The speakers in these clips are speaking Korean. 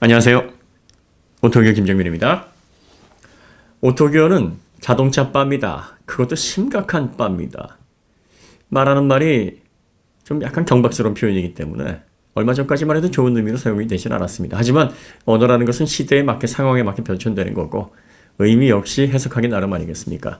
안녕하세요. 오토기어 김정민입니다. 오토기어는 자동차 바입니다. 그것도 심각한 바입니다. 말하는 말이 좀 약간 경박스러운 표현이기 때문에 얼마 전까지만 해도 좋은 의미로 사용이 되진 않았습니다. 하지만 언어라는 것은 시대에 맞게 상황에 맞게 변천되는 거고 의미 역시 해석하기 나름 아니겠습니까?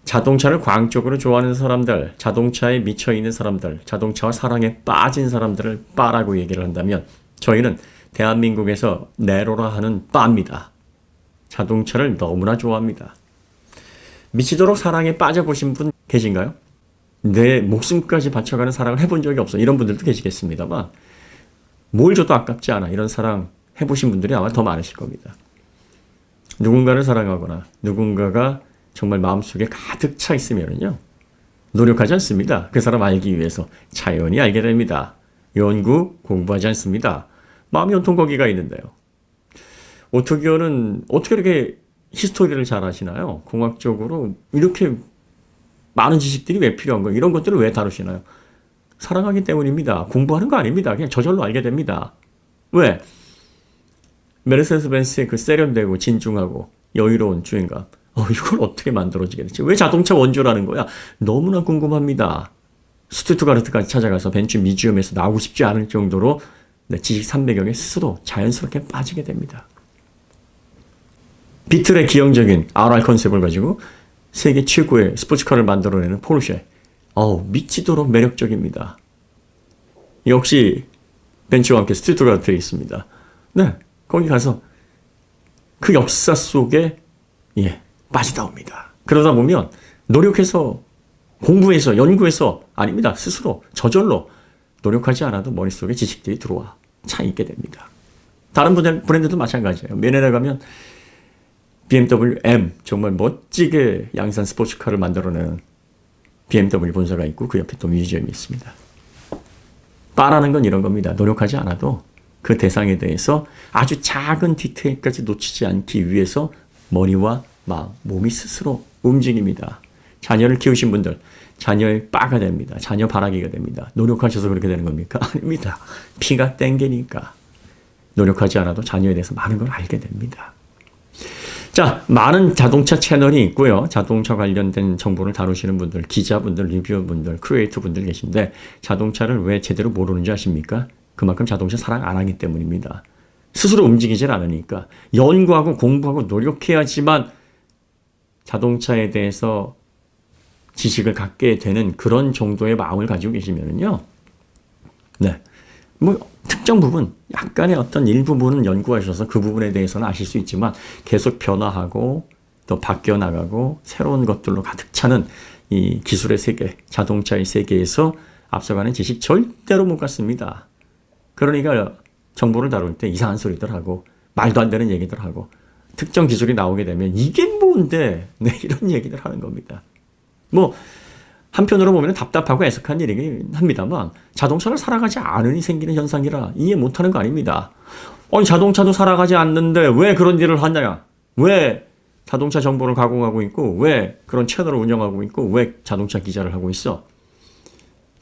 자동차를 광적으로 좋아하는 사람들, 자동차에 미쳐있는 사람들, 자동차와 사랑에 빠진 사람들을 바라고 얘기를 한다면 저희는 대한민국에서 네로라 하는 바입니다. 자동차를 너무나 좋아합니다. 미치도록 사랑에 빠져보신 분 계신가요? 내 목숨까지 바쳐가는 사랑을 해본 적이 없어. 이런 분들도 계시겠습니다만 뭘 줘도 아깝지 않아. 이런 사랑 해보신 분들이 아마 더 많으실 겁니다. 누군가를 사랑하거나 누군가가 정말 마음속에 가득 차 있으면요. 노력하지 않습니다. 그 사람 알기 위해서 자연히 알게 됩니다. 연구, 공부하지 않습니다. 마음이 온통 거기가 있는데요. 오토기어는 어떻게 이렇게 히스토리를 잘 아시나요? 공학적으로 이렇게 많은 지식들이 왜 필요한 거예요? 이런 것들을 왜 다루시나요? 사랑하기 때문입니다. 공부하는 거 아닙니다. 그냥 저절로 알게 됩니다. 왜? 메르세데스 벤츠의 그 세련되고 진중하고 여유로운 주행감. 이걸 어떻게 만들어지게 됐지? 왜 자동차 원조라는 거야? 너무나 궁금합니다. 스투트가르트까지 찾아가서 벤츠 뮤지엄에서 나오고 싶지 않을 정도로 지식 산배경에 스스로 자연스럽게 빠지게 됩니다. 비틀의 기형적인 RR 컨셉을 가지고 세계 최고의 스포츠카를 만들어내는 포르쉐. 미치도록 매력적입니다. 역시 벤츠와 함께 스투트가르트에 있습니다. 네, 거기 가서 그 역사 속에 빠져나옵니다. 그러다 보면 노력해서 공부해서 연구해서 아닙니다. 스스로 저절로 노력하지 않아도 머릿속에 지식들이 들어와 차 있게 됩니다. 다른 브랜드도 마찬가지예요. 면회에 가면 BMW M 정말 멋지게 양산 스포츠카를 만들어내는 BMW 본사가 있고 그 옆에 또 뮤지엄이 있습니다. 바라는 건 이런 겁니다. 노력하지 않아도 그 대상에 대해서 아주 작은 디테일까지 놓치지 않기 위해서 머리와 마음, 몸이 스스로 움직입니다. 자녀를 키우신 분들 자녀의 바가 됩니다. 자녀 바라기가 됩니다. 노력하셔서 그렇게 되는 겁니까? 아닙니다. 피가 땡기니까 노력하지 않아도 자녀에 대해서 많은 걸 알게 됩니다. 자, 많은 자동차 채널이 있고요. 자동차 관련된 정보를 다루시는 분들, 기자분들, 리뷰어분들, 크리에이터분들 계신데 자동차를 왜 제대로 모르는지 아십니까? 그만큼 자동차 사랑 안 하기 때문입니다. 스스로 움직이질 않으니까 연구하고 공부하고 노력해야지만 자동차에 대해서 지식을 갖게 되는 그런 정도의 마음을 가지고 계시면은요. 네. 특정 부분, 약간의 어떤 일부분은 연구하셔서 그 부분에 대해서는 아실 수 있지만 계속 변화하고 또 바뀌어 나가고 새로운 것들로 가득 차는 이 기술의 세계, 자동차의 세계에서 앞서가는 지식 절대로 못 갖습니다. 그러니까 정보를 다룰 때 이상한 소리들 하고 말도 안 되는 얘기들 하고 특정 기술이 나오게 되면 이게 뭔데? 네, 이런 얘기들 하는 겁니다. 한편으로 보면 답답하고 애석한 일이긴 합니다만 자동차를 살아가지 않으니 생기는 현상이라 이해 못하는 거 아닙니다. 자동차도 살아가지 않는데 왜 그런 일을 하냐? 왜 자동차 정보를 가공하고 있고 왜 그런 채널을 운영하고 있고 왜 자동차 기자를 하고 있어?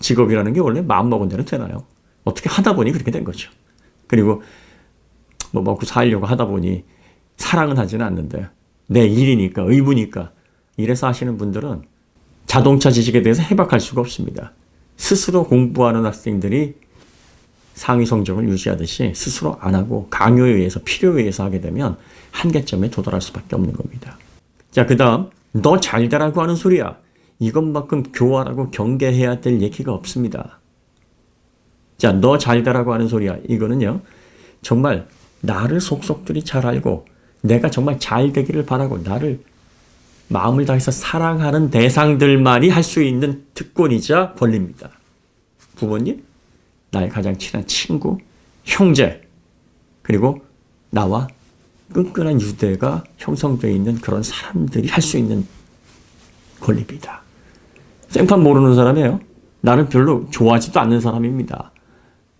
직업이라는 게 원래 마음먹은 대로 되나요? 어떻게 하다 보니 그렇게 된 거죠. 그리고 먹고 살려고 하다 보니 사랑은 하지는 않는데 내 일이니까 의무니까 이래서 하시는 분들은 자동차 지식에 대해서 해박할 수가 없습니다. 스스로 공부하는 학생들이 상위 성적을 유지하듯이 스스로 안 하고 강요에 의해서 필요에 의해서 하게 되면 한계점에 도달할 수밖에 없는 겁니다. 자, 그 다음 너 잘되라고 하는 소리야. 이것만큼 교활하고 경계해야 될 얘기가 없습니다. 자, 너 잘되라고 하는 소리야. 이거는요. 정말 나를 속속들이 잘 알고 내가 정말 잘 되기를 바라고 나를 마음을 다해서 사랑하는 대상들만이 할 수 있는 특권이자 권리입니다. 부모님, 나의 가장 친한 친구, 형제, 그리고 나와 끈끈한 유대가 형성되어 있는 그런 사람들이 할 수 있는 권리입니다. 생판 모르는 사람이에요. 나를 별로 좋아하지도 않는 사람입니다.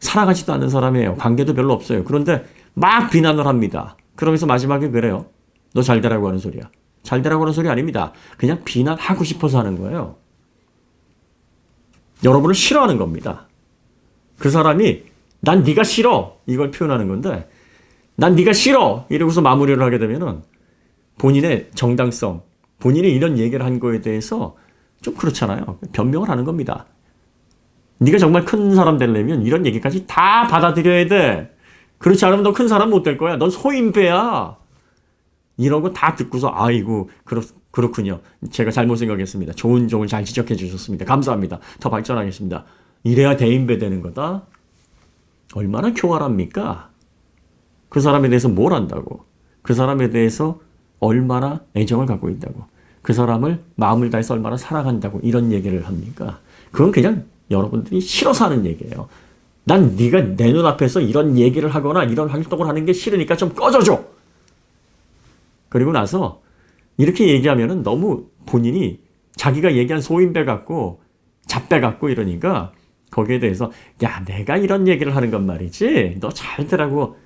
사랑하지도 않는 사람이에요. 관계도 별로 없어요. 그런데 막 비난을 합니다. 그러면서 마지막에 그래요. 너 잘되라고 하는 소리야. 잘되라고 하는 소리 아닙니다. 그냥 비난하고 싶어서 하는 거예요. 여러분을 싫어하는 겁니다. 그 사람이 난 네가 싫어 이걸 표현하는 건데 난 네가 싫어! 이러고서 마무리를 하게 되면은 본인의 정당성, 본인이 이런 얘기를 한 거에 대해서 좀 그렇잖아요. 변명을 하는 겁니다. 네가 정말 큰 사람 되려면 이런 얘기까지 다 받아들여야 돼. 그렇지 않으면 너 큰 사람 못 될 거야. 넌 소인배야. 이런 거 다 듣고서 아이고 그렇군요. 제가 잘못 생각했습니다. 좋은 점을 잘 지적해 주셨습니다. 감사합니다. 더 발전하겠습니다. 이래야 대인배 되는 거다. 얼마나 교활합니까? 그 사람에 대해서 뭘 안다고? 그 사람에 대해서 얼마나 애정을 갖고 있다고? 그 사람을 마음을 다해서 얼마나 사랑한다고 이런 얘기를 합니까? 그건 그냥 여러분들이 싫어서 하는 얘기예요. 난 네가 내 눈앞에서 이런 얘기를 하거나 이런 활동을 하는 게 싫으니까 좀 꺼져줘. 그리고 나서 이렇게 얘기하면은 너무 본인이 자기가 얘기한 소인배 같고 잡배 같고 이러니까 거기에 대해서 야 내가 이런 얘기를 하는 건 말이지 너 잘들라고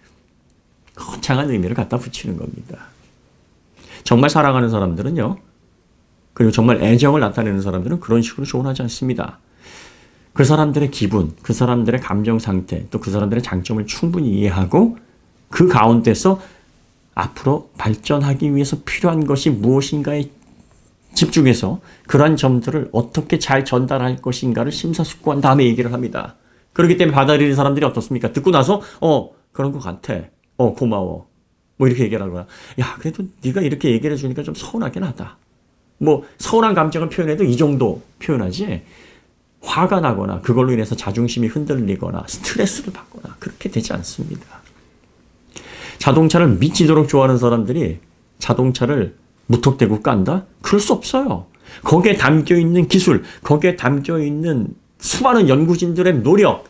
거창한 의미를 갖다 붙이는 겁니다. 정말 사랑하는 사람들은요. 그리고 정말 애정을 나타내는 사람들은 그런 식으로 조언하지 않습니다. 그 사람들의 기분, 그 사람들의 감정 상태, 또 그 사람들의 장점을 충분히 이해하고 그 가운데서 앞으로 발전하기 위해서 필요한 것이 무엇인가에 집중해서 그러한 점들을 어떻게 잘 전달할 것인가를 심사숙고한 다음에 얘기를 합니다. 그렇기 때문에 받아들이는 사람들이 어떻습니까? 듣고 나서 그런 것 같아. 고마워. 뭐 이렇게 얘기를 하거나 야 그래도 네가 이렇게 얘기를 해주니까 좀 서운하긴 하다. 뭐 서운한 감정을 표현해도 이 정도 표현하지 화가 나거나 그걸로 인해서 자존심이 흔들리거나 스트레스를 받거나 그렇게 되지 않습니다. 자동차를 미치도록 좋아하는 사람들이 자동차를 무턱대고 깐다? 그럴 수 없어요. 거기에 담겨있는 기술, 거기에 담겨있는 수많은 연구진들의 노력,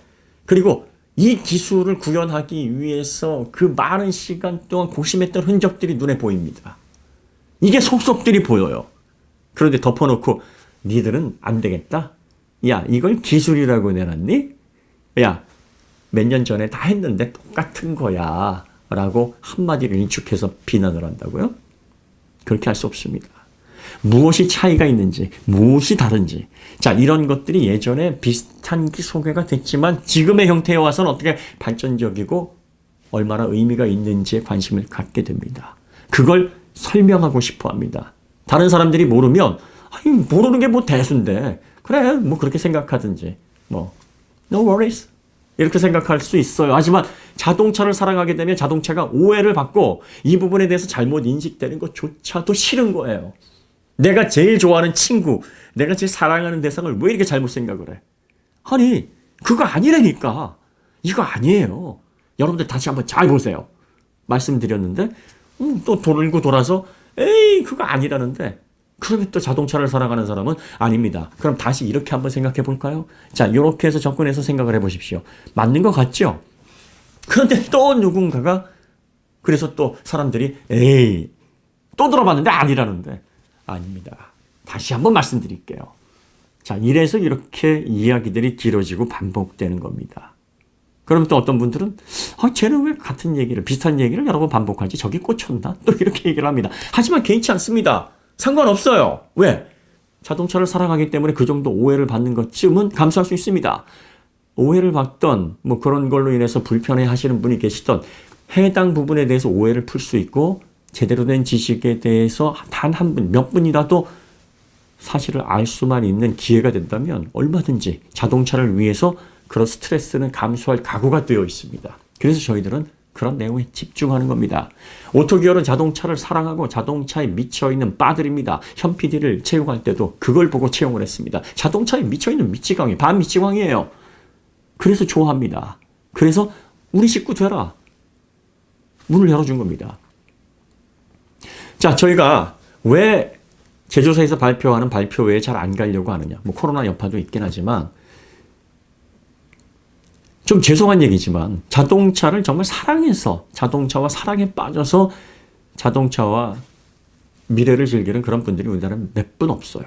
그리고 이 기술을 구현하기 위해서 그 많은 시간 동안 고심했던 흔적들이 눈에 보입니다. 이게 속속들이 보여요. 그런데 덮어놓고 니들은 안 되겠다? 야 이걸 기술이라고 내놨니? 야 몇 년 전에 다 했는데 똑같은 거야 라고 한마디를 인축해서 비난을 한다고요? 그렇게 할 수 없습니다. 무엇이 차이가 있는지, 무엇이 다른지. 자, 이런 것들이 예전에 비슷한 소개가 됐지만 지금의 형태에 와서는 어떻게 발전적이고 얼마나 의미가 있는지에 관심을 갖게 됩니다. 그걸 설명하고 싶어 합니다. 다른 사람들이 모르면, 아니, 모르는 게 뭐 대수인데. 그래, 뭐 그렇게 생각하든지. 뭐, no worries. 이렇게 생각할 수 있어요. 하지만 자동차를 사랑하게 되면 자동차가 오해를 받고 이 부분에 대해서 잘못 인식되는 것조차도 싫은 거예요. 내가 제일 좋아하는 친구, 내가 제일 사랑하는 대상을 왜 이렇게 잘못 생각을 해? 아니, 그거 아니라니까. 이거 아니에요. 여러분들 다시 한번 잘 보세요. 말씀드렸는데 또 돌고 돌아서 에이 그거 아니라는데 그러면 또 자동차를 사랑하는 사람은 아닙니다. 그럼 다시 이렇게 한번 생각해 볼까요? 자, 이렇게 해서 접근해서 생각을 해보십시오. 맞는 것 같죠? 그런데 또 누군가가 그래서 또 사람들이 에이 또 들어봤는데 아니라는데 아닙니다. 다시 한번 말씀드릴게요. 자, 이래서 이렇게 이야기들이 길어지고 반복되는 겁니다. 그럼 또 어떤 분들은 쟤는 왜 같은 얘기를 비슷한 얘기를 여러 번 반복하지? 저기 꽂혔나? 또 이렇게 얘기를 합니다. 하지만 개의치 않습니다. 상관없어요. 왜? 자동차를 사랑하기 때문에 그 정도 오해를 받는 것쯤은 감수할 수 있습니다. 오해를 받던 뭐 그런 걸로 인해서 불편해 하시는 분이 계시던 해당 부분에 대해서 오해를 풀 수 있고 제대로 된 지식에 대해서 단 한 분, 몇 분이라도 사실을 알 수만 있는 기회가 된다면 얼마든지 자동차를 위해서 그런 스트레스는 감수할 각오가 되어 있습니다. 그래서 저희들은 그런 내용에 집중하는 겁니다. 오토기어는 자동차를 사랑하고 자동차에 미쳐있는 빠들입니다. 현 PD를 채용할 때도 그걸 보고 채용을 했습니다. 자동차에 미쳐있는 미치광이, 반미치광이에요. 그래서 좋아합니다. 그래서 우리 식구 되라. 문을 열어준 겁니다. 자, 저희가 왜 제조사에서 발표하는 발표회에 잘 안 가려고 하느냐. 뭐 코로나 여파도 있긴 하지만 좀 죄송한 얘기지만 자동차를 정말 사랑해서 자동차와 사랑에 빠져서 자동차와 미래를 즐기는 그런 분들이 우리나라에 몇 분 없어요.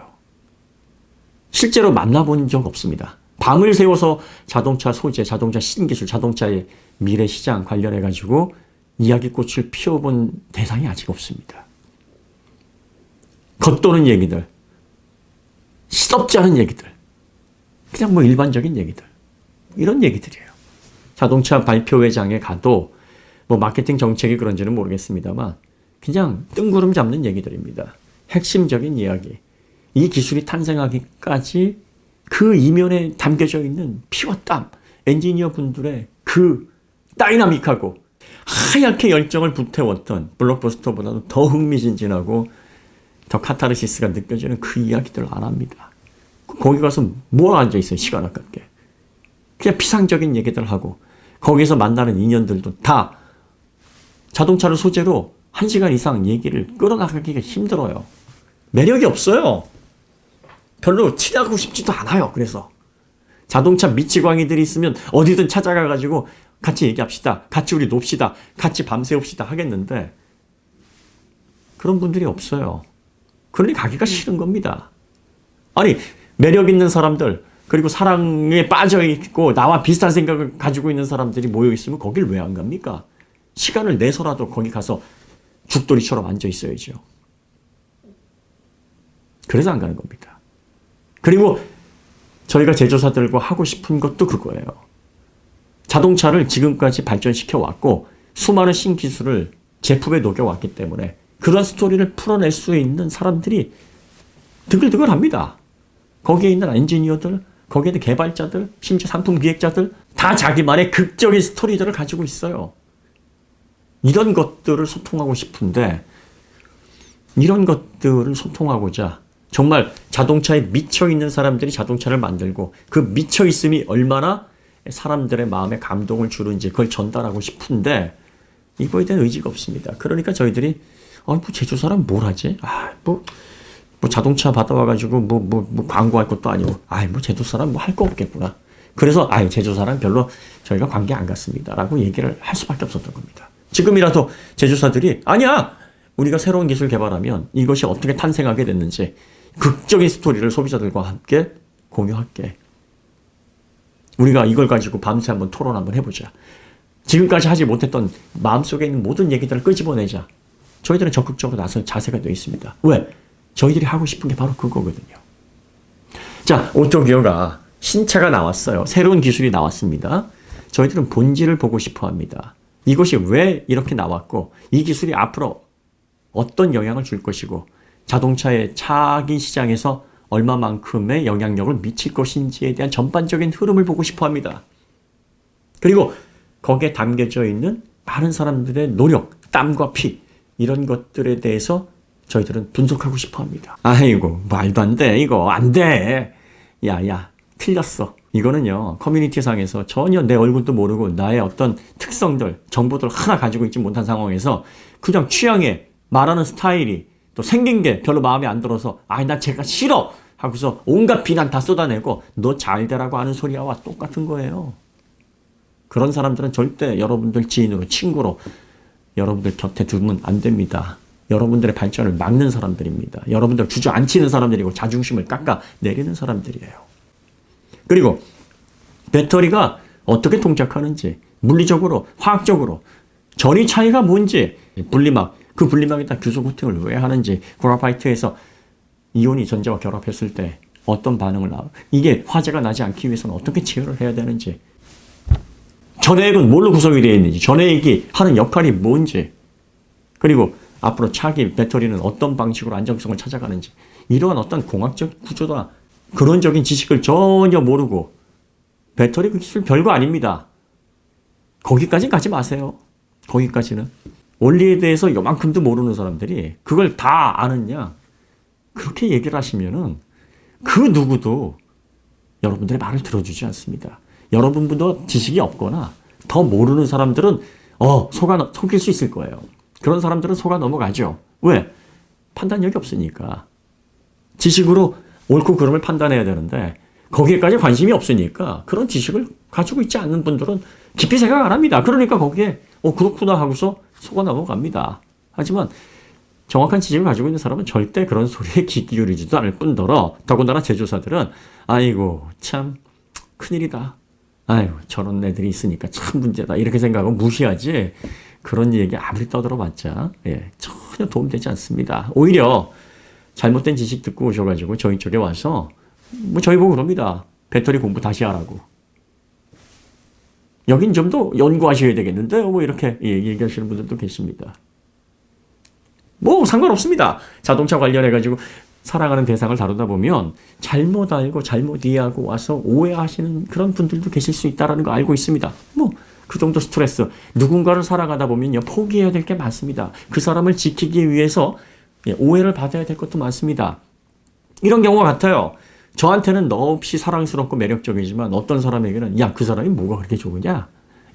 실제로 만나본 적 없습니다. 밤을 새워서 자동차 소재, 자동차 신기술, 자동차의 미래 시장 관련해가지고 이야기꽃을 피워본 대상이 아직 없습니다. 겉도는 얘기들, 시덥지 않은 얘기들, 그냥 뭐 일반적인 얘기들, 이런 얘기들이에요. 자동차 발표회장에 가도 뭐 마케팅 정책이 그런지는 모르겠습니다만 그냥 뜬구름 잡는 얘기들입니다. 핵심적인 이야기. 이 기술이 탄생하기까지 그 이면에 담겨져 있는 피와 땀, 엔지니어 분들의 그 다이나믹하고 하얗게 열정을 불태웠던 블록버스터보다도 더 흥미진진하고 더 카타르시스가 느껴지는 그 이야기들을 안 합니다. 거기 가서 뭐 앉아있어요, 시간 아깝게. 그냥 피상적인 얘기들 하고 거기서 만나는 인연들도 다 자동차를 소재로 1시간 이상 얘기를 끌어나가기가 힘들어요. 매력이 없어요. 별로 친하고 싶지도 않아요. 그래서 자동차 미치광이들이 있으면 어디든 찾아가가지고 같이 얘기합시다. 같이 우리 놉시다. 같이 밤새웁시다 하겠는데 그런 분들이 없어요. 그러니 가기가 싫은 겁니다. 아니 매력 있는 사람들 그리고 사랑에 빠져있고 나와 비슷한 생각을 가지고 있는 사람들이 모여있으면 거길 왜 안 갑니까? 시간을 내서라도 거기 가서 죽돌이처럼 앉아있어야죠. 그래서 안 가는 겁니다. 그리고 저희가 제조사들과 하고 싶은 것도 그거예요. 자동차를 지금까지 발전시켜 왔고 수많은 신기술을 제품에 녹여왔기 때문에 그런 스토리를 풀어낼 수 있는 사람들이 드글드글합니다. 거기에 있는 엔지니어들, 거기에 있는 개발자들, 심지어 상품 기획자들 다 자기만의 극적인 스토리들을 가지고 있어요. 이런 것들을 소통하고 싶은데 이런 것들을 소통하고자 정말 자동차에 미쳐있는 사람들이 자동차를 만들고 그 미쳐있음이 얼마나 사람들의 마음에 감동을 주는지 그걸 전달하고 싶은데 이거에 대한 의지가 없습니다. 그러니까 저희들이 뭐 제조사람 뭘 하지? 뭐 자동차 받아와가지고 뭐 광고할 것도 아니고 뭐 제조사람 뭐 할 거 없겠구나. 그래서 제조사람 별로 저희가 관계 안 갖습니다. 라고 얘기를 할 수밖에 없었던 겁니다. 지금이라도 제조사들이 아니야! 우리가 새로운 기술 개발하면 이것이 어떻게 탄생하게 됐는지 극적인 스토리를 소비자들과 함께 공유할게. 우리가 이걸 가지고 밤새 한번 토론 한번 해보자. 지금까지 하지 못했던 마음속에 있는 모든 얘기들을 끄집어내자. 저희들은 적극적으로 나설 자세가 되어 있습니다. 왜? 저희들이 하고 싶은 게 바로 그거거든요. 자, 오토기어가 신차가 나왔어요. 새로운 기술이 나왔습니다. 저희들은 본질을 보고 싶어 합니다. 이것이 왜 이렇게 나왔고 이 기술이 앞으로 어떤 영향을 줄 것이고 자동차의 차기 시장에서 얼마만큼의 영향력을 미칠 것인지에 대한 전반적인 흐름을 보고 싶어 합니다. 그리고 거기에 담겨져 있는 많은 사람들의 노력, 땀과 피 이런 것들에 대해서 저희들은 분석하고 싶어 합니다. 아이고 말도 안 돼. 이거 안 돼. 야 틀렸어. 이거는요 커뮤니티상에서 전혀 내 얼굴도 모르고 나의 어떤 특성들, 정보들 하나 가지고 있지 못한 상황에서 그냥 취향에 말하는 스타일이 또 생긴 게 별로 마음에 안 들어서 나 제가 싫어 하고서 온갖 비난 다 쏟아내고 너 잘 되라고 하는 소리와 똑같은 거예요. 그런 사람들은 절대 여러분들 지인으로 친구로 여러분들 곁에 두면 안 됩니다. 여러분들의 발전을 막는 사람들입니다. 여러분들 주저앉히는 사람들이고 자존심을 깎아내리는 사람들이에요. 그리고 배터리가 어떻게 동작하는지 물리적으로 화학적으로 전위 차이가 뭔지 분리막 그 분리막에다 규소 코팅을 왜 하는지 그래파이트에서 이온이 전자와 결합했을 때 어떤 반응을 나와 이게 화재가 나지 않기 위해서는 어떻게 제어를 해야 되는지 전해액은 뭘로 구성이 되어 있는지 전해액이 하는 역할이 뭔지 그리고 앞으로 차기 배터리는 어떤 방식으로 안정성을 찾아가는지 이러한 어떤 공학적 구조나 근원적인 지식을 전혀 모르고 배터리 기술 별거 아닙니다. 거기까지는 가지 마세요. 거기까지는. 원리에 대해서 요만큼도 모르는 사람들이 그걸 다 아느냐 그렇게 얘기를 하시면은 그 누구도 여러분들의 말을 들어주지 않습니다. 여러분보다 지식이 없거나 더 모르는 사람들은 속일 수 있을 거예요. 그런 사람들은 속아 넘어가죠. 왜? 판단력이 없으니까. 지식으로 옳고 그름을 판단해야 되는데 거기에까지 관심이 없으니까 그런 지식을 가지고 있지 않는 분들은 깊이 생각 안 합니다. 그러니까 거기에 그렇구나 하고서 속아 넘어갑니다. 하지만 정확한 지식을 가지고 있는 사람은 절대 그런 소리에 귀 기울이지도 않을 뿐더러 더군다나 제조사들은 아이고 참 큰일이다. 아이고 저런 애들이 있으니까 참 문제다. 이렇게 생각하고 무시하지 그런 얘기 아무리 떠들어봤자 전혀 도움되지 않습니다. 오히려 잘못된 지식 듣고 오셔가지고 저희 쪽에 와서 저희 보고 그럽니다. 배터리 공부 다시 하라고. 여긴 좀 더 연구하셔야 되겠는데요. 뭐 이렇게 얘기하시는 분들도 계십니다. 뭐 상관없습니다. 자동차 관련해가지고 사랑하는 대상을 다루다 보면 잘못 알고 잘못 이해하고 와서 오해하시는 그런 분들도 계실 수 있다는 거 알고 있습니다. 뭐 그 정도 스트레스. 누군가를 사랑하다 보면요, 포기해야 될 게 많습니다. 그 사람을 지키기 위해서 오해를 받아야 될 것도 많습니다. 이런 경우가 같아요. 저한테는 너없이 사랑스럽고 매력적이지만 어떤 사람에게는 야, 그 사람이 뭐가 그렇게 좋으냐?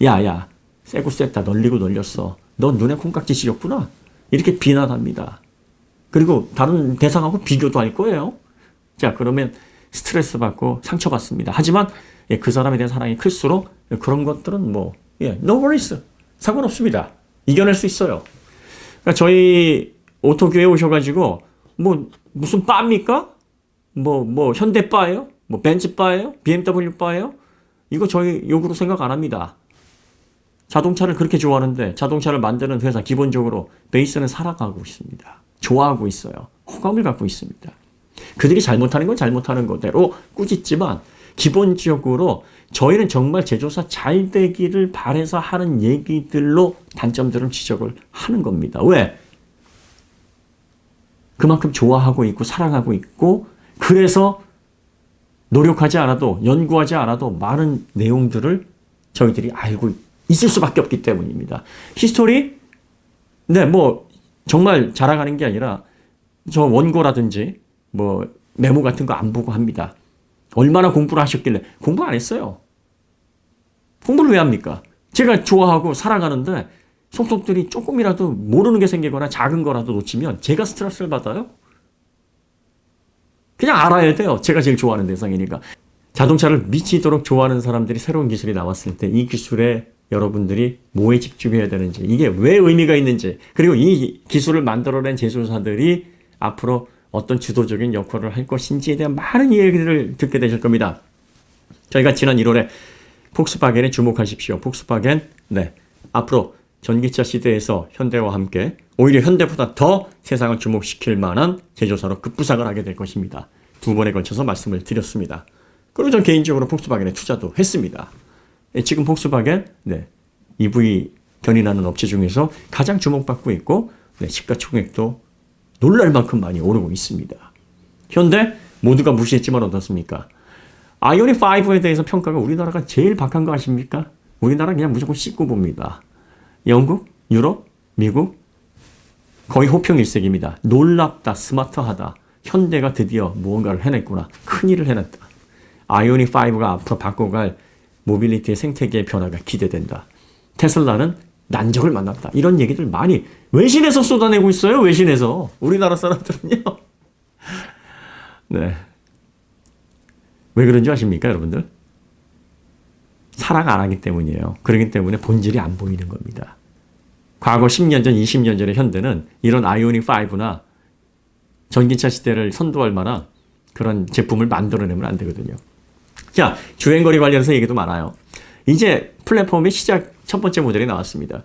야, 쎄고 쎄다 널리고 널렸어. 넌 눈에 콩깍지 씌었구나. 이렇게 비난합니다. 그리고 다른 대상하고 비교도 할 거예요. 자, 그러면 스트레스 받고 상처받습니다. 하지만 그 사람에 대한 사랑이 클수록 그런 것들은 뭐 no worries. 상관없습니다. 이겨낼 수 있어요. 그러니까 저희 오토교에 오셔가지고 뭐 무슨 바입니까? 뭐 현대바예요? 뭐 벤츠바예요? BMW바예요? 이거 저희 욕으로 생각 안 합니다. 자동차를 그렇게 좋아하는데 자동차를 만드는 회사 기본적으로 베이스는 살아가고 있습니다. 좋아하고 있어요. 호감을 갖고 있습니다. 그들이 잘못하는 건 잘못하는 거대로 꾸짖지만 기본적으로 저희는 정말 제조사 잘 되기를 바래서 하는 얘기들로 단점들을 지적을 하는 겁니다. 왜? 그만큼 좋아하고 있고 사랑하고 있고 그래서 노력하지 않아도 연구하지 않아도 많은 내용들을 저희들이 알고 있을 수밖에 없기 때문입니다. 히스토리? 네, 뭐 정말 자랑하는 게 아니라 저 원고라든지 뭐 메모 같은 거 안 보고 합니다. 얼마나 공부를 하셨길래 공부 안 했어요. 공부를 왜 합니까? 제가 좋아하고 사랑하는데 속속들이 조금이라도 모르는 게 생기거나 작은 거라도 놓치면 제가 스트레스를 받아요. 그냥 알아야 돼요. 제가 제일 좋아하는 대상이니까. 자동차를 미치도록 좋아하는 사람들이 새로운 기술이 나왔을 때 이 기술에 여러분들이 뭐에 집중해야 되는지, 이게 왜 의미가 있는지, 그리고 이 기술을 만들어낸 제조사들이 앞으로 어떤 주도적인 역할을 할 것인지에 대한 많은 이야기를 듣게 되실 겁니다. 저희가 지난 1월에 폭스바겐에 주목하십시오. 폭스바겐, 네, 앞으로 전기차 시대에서 현대와 함께 오히려 현대보다 더 세상을 주목시킬 만한 제조사로 급부상을 하게 될 것입니다. 2번에 걸쳐서 말씀을 드렸습니다. 그리고 전 개인적으로 폭스바겐에 투자도 했습니다. 지금 폭스바겐, 네, EV 견인하는 업체 중에서 가장 주목받고 있고, 네, 시가총액도 놀랄 만큼 많이 오르고 있습니다. 현대 모두가 무시했지만 어떻습니까? 아이오닉5에 대해서 평가가 우리나라가 제일 박한 거 아십니까? 우리나라 그냥 무조건 씻고 봅니다. 영국, 유럽, 미국 거의 호평일색입니다. 놀랍다, 스마트하다. 현대가 드디어 무언가를 해냈구나. 큰일을 해냈다. 아이오닉5가 앞으로 바꿔갈 모빌리티의 생태계의 변화가 기대된다. 테슬라는 난적을 만났다. 이런 얘기들 많이 외신에서 쏟아내고 있어요. 외신에서. 우리나라 사람들은요. 네. 왜 그런지 아십니까, 여러분들? 사랑 안 하기 때문이에요. 그렇기 때문에 본질이 안 보이는 겁니다. 과거 10년 전, 20년 전의 현대는 이런 아이오닉5나 전기차 시대를 선도할 만한 그런 제품을 만들어내면 안 되거든요. 자, 주행거리 관련해서 얘기도 많아요. 이제 플랫폼의 시작 첫 번째 모델이 나왔습니다.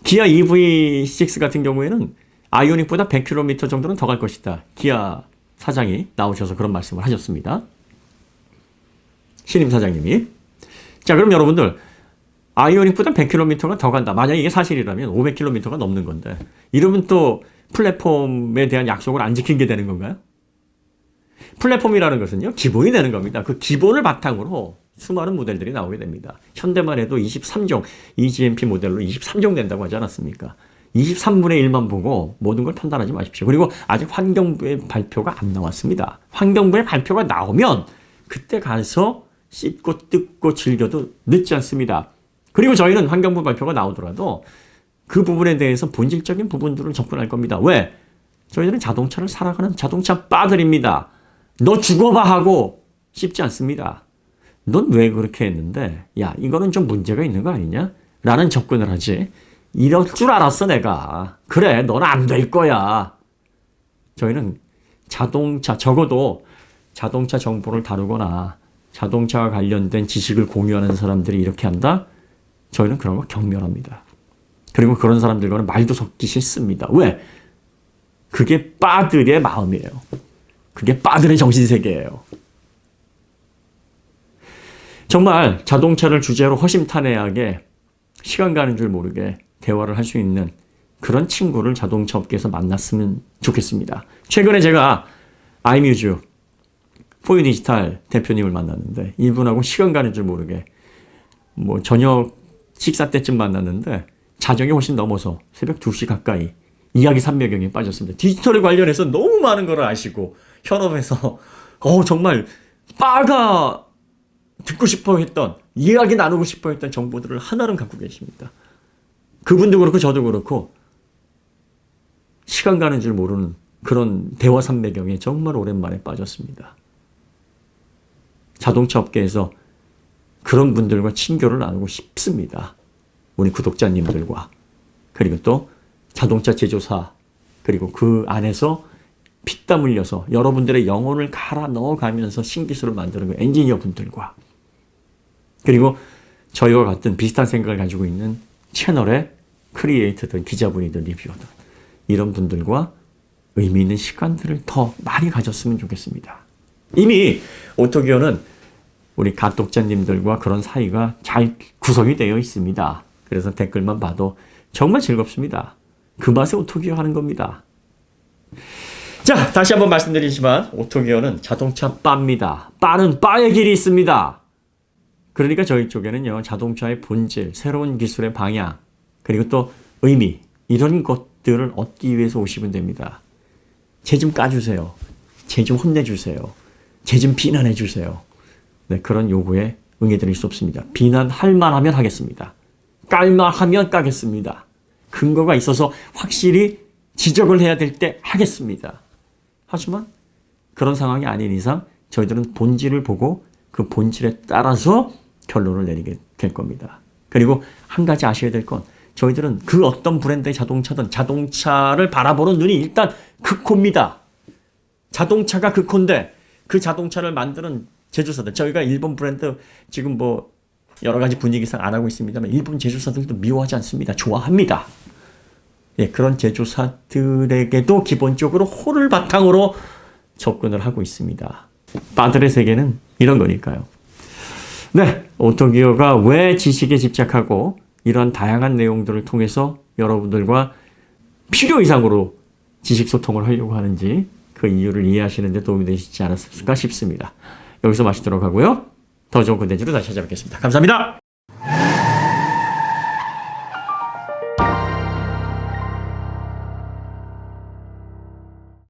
기아 EV6 같은 경우에는 아이오닉보다 100km 정도는 더 갈 것이다. 기아 사장이 나오셔서 그런 말씀을 하셨습니다. 신임 사장님이. 자, 그럼 여러분들 아이오닉보다 100km가 더 간다. 만약에 이게 사실이라면 500km가 넘는 건데 이러면 또 플랫폼에 대한 약속을 안 지킨 게 되는 건가요? 플랫폼이라는 것은요, 기본이 되는 겁니다. 그 기본을 바탕으로 수많은 모델들이 나오게 됩니다. 현대만 해도 23종, EGMP 모델로 23종 된다고 하지 않았습니까? 23분의 1만 보고 모든 걸 판단하지 마십시오. 그리고 아직 환경부의 발표가 안 나왔습니다. 환경부의 발표가 나오면 그때 가서 씹고 뜯고 즐겨도 늦지 않습니다. 그리고 저희는 환경부 발표가 나오더라도 그 부분에 대해서 본질적인 부분들을 접근할 겁니다. 왜? 저희들은 자동차를 사랑하는 자동차 빠들입니다. 너 죽어봐 하고 씹지 않습니다. 넌 왜 그렇게 했는데? 야, 이거는 좀 문제가 있는 거 아니냐? 라는 접근을 하지. 이럴 줄 알았어, 내가. 그래, 넌 안 될 거야. 저희는 자동차, 적어도 자동차 정보를 다루거나 자동차와 관련된 지식을 공유하는 사람들이 이렇게 한다? 저희는 그런 거 경멸합니다. 그리고 그런 사람들과는 말도 섞기 싫습니다. 왜? 그게 빠들의 마음이에요. 그게 빠들의 정신세계예요. 정말 자동차를 주제로 허심탄회하게 시간 가는 줄 모르게 대화를 할 수 있는 그런 친구를 자동차 업계에서 만났으면 좋겠습니다. 최근에 제가 아이뮤즈 포유 디지털 대표님을 만났는데 이분하고 시간 가는 줄 모르게 뭐 저녁 식사 때쯤 만났는데 자정이 훨씬 넘어서 새벽 2시 가까이 이야기 삼매경에 빠졌습니다. 디지털에 관련해서 너무 많은 걸 아시고 현업에서 정말 빠가 듣고 싶어 했던 이야기 나누고 싶어 했던 정보들을 하나는 갖고 계십니다. 그분도 그렇고 저도 그렇고 시간 가는 줄 모르는 그런 대화 삼매경에 정말 오랜만에 빠졌습니다. 자동차 업계에서 그런 분들과 친교를 나누고 싶습니다. 우리 구독자님들과 그리고 또 자동차 제조사 그리고 그 안에서 피땀 흘려서 여러분들의 영혼을 갈아 넣어가면서 신기술을 만드는 엔지니어 분들과 그리고 저희와 같은 비슷한 생각을 가지고 있는 채널의 크리에이터들, 기자분이든 리뷰어든 이런 분들과 의미 있는 시간들을 더 많이 가졌으면 좋겠습니다. 이미 오토기어는 우리 가독자님들과 그런 사이가 잘 구성이 되어 있습니다. 그래서 댓글만 봐도 정말 즐겁습니다. 그 맛에 오토기어 하는 겁니다. 자, 다시 한번 말씀드리지만 오토기어는 자동차 바입니다. 바는 바의 길이 있습니다. 그러니까 저희 쪽에는요, 자동차의 본질, 새로운 기술의 방향, 그리고 또 의미, 이런 것들을 얻기 위해서 오시면 됩니다. 쟤 좀 까주세요. 쟤 좀 혼내주세요. 쟤 좀 비난해주세요. 네, 그런 요구에 응해드릴 수 없습니다. 비난할 만하면 하겠습니다. 깔만하면 까겠습니다. 근거가 있어서 확실히 지적을 해야 될 때 하겠습니다. 하지만 그런 상황이 아닌 이상 저희들은 본질을 보고 그 본질에 따라서 결론을 내리게 될 겁니다. 그리고 한 가지 아셔야 될 건 저희들은 그 어떤 브랜드의 자동차든 자동차를 바라보는 눈이 일단 극호입니다. 자동차가 극호인데 그 자동차를 만드는 제조사들, 저희가 일본 브랜드 지금 뭐 여러 가지 분위기상 안 하고 있습니다만 일본 제조사들도 미워하지 않습니다. 좋아합니다. 예, 그런 제조사들에게도 기본적으로 호를 바탕으로 접근을 하고 있습니다. 바들의 세계는 이런 거니까요. 네, 오토기어가 왜 지식에 집착하고 이런 다양한 내용들을 통해서 여러분들과 필요 이상으로 지식 소통을 하려고 하는지 그 이유를 이해하시는 데 도움이 되시지 않았을까 싶습니다. 여기서 마치도록 하고요. 더 좋은 콘텐츠로 다시 찾아뵙겠습니다. 감사합니다.